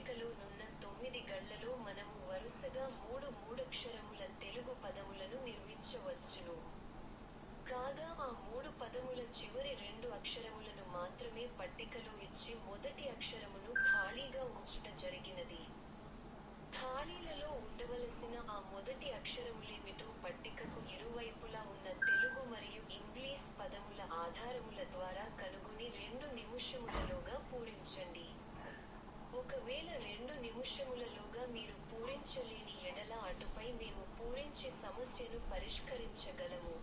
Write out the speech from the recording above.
పట్టికలో నున్న 9 గళ్లలో మనము వరుసగా మూడక్షరముల తెలుగు పదములను నిర్మించవచ్చును. కాగా ఆ 3 పదముల చివరి 2 అక్షరములను మాత్రమే పట్టికలో ఇచ్చి మొదటి అక్షరమును ఖాళీగా ఉంచుట జరిగినది. ఖాళీలలో ఉండవలసిన ఆ మొదటి అక్షరములేమిటో పట్టికకు ఇరువైపులా ఉన్న తెలుగు మరియు ఇంగ్లీష్ పదముల ఆధారముల ద్వారా కనుగొని 2 నిముషములలోగా పూరించండి. ఒకవేళ 2 నిముషములలోగా మీరు పూరించలేని ఎడల అటుపై మేము పూరించి సమస్యను పరిష్కరించగలము.